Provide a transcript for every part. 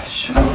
しょ。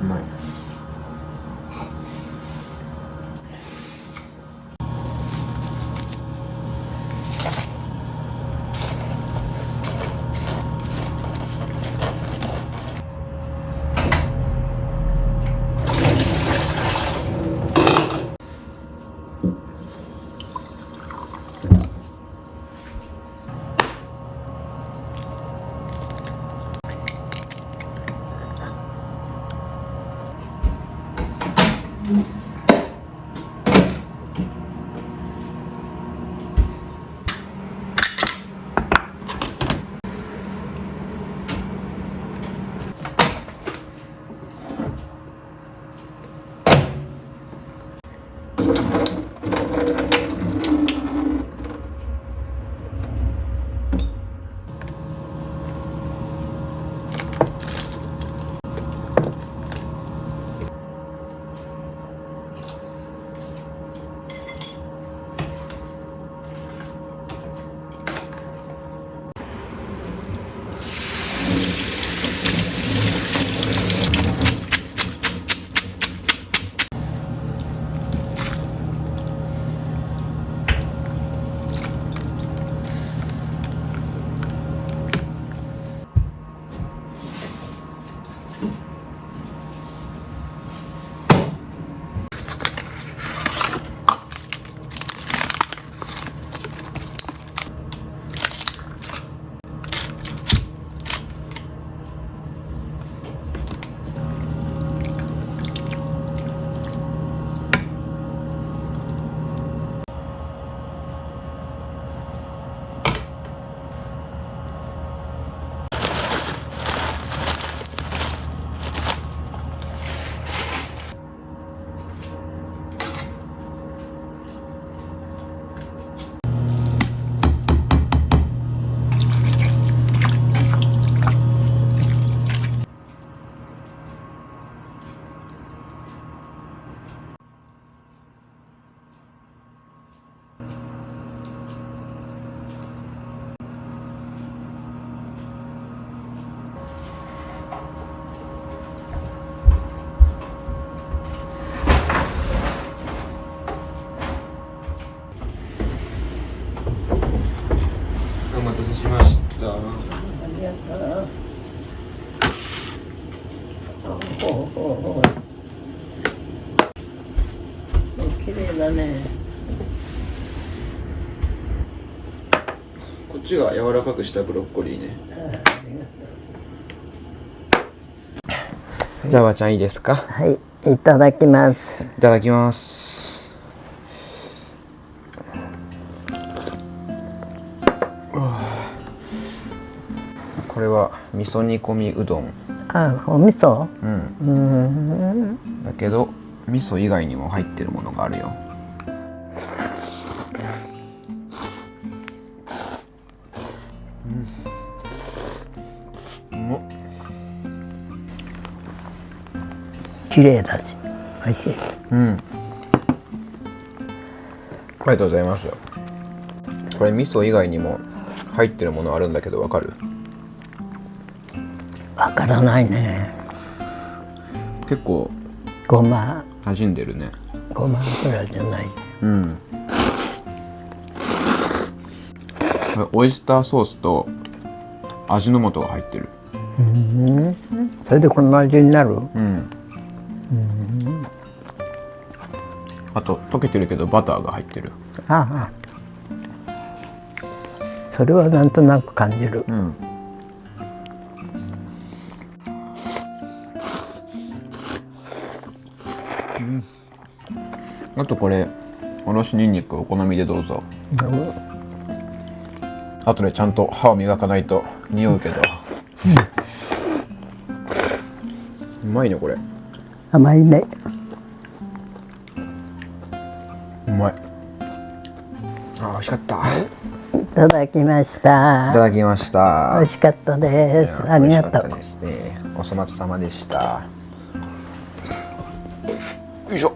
うまい。麗だね。こっちが柔らかくしたブロッコリーね。じゃあばあちゃんいいですか。はい、いただきます。いただきます。これは味噌煮込みうどん。あ、お味噌。だけど味噌以外にも入ってるものがあるよ。綺麗だし、美味しい。ありがとうございます。これ味噌以外にも入ってるものあるんだけどわかる？わからないね。結構ごま、馴染んでるね。ごま油じゃない。これオイスターソースと味の素が入ってる。それでこんな味になる？あと溶けてるけどバターが入ってる。ああ、それはなんとなく感じる。あとこれおろしにんにくお好みでどうぞ。あとでちゃんと歯を磨かないと匂うけど、うまいねこれ。甘いね。うまい。あ、美味しかった。いただきましいたた。だきました。美味しかったです。ありがとう。美味しかったですね。お粗末様でした。よいしょ。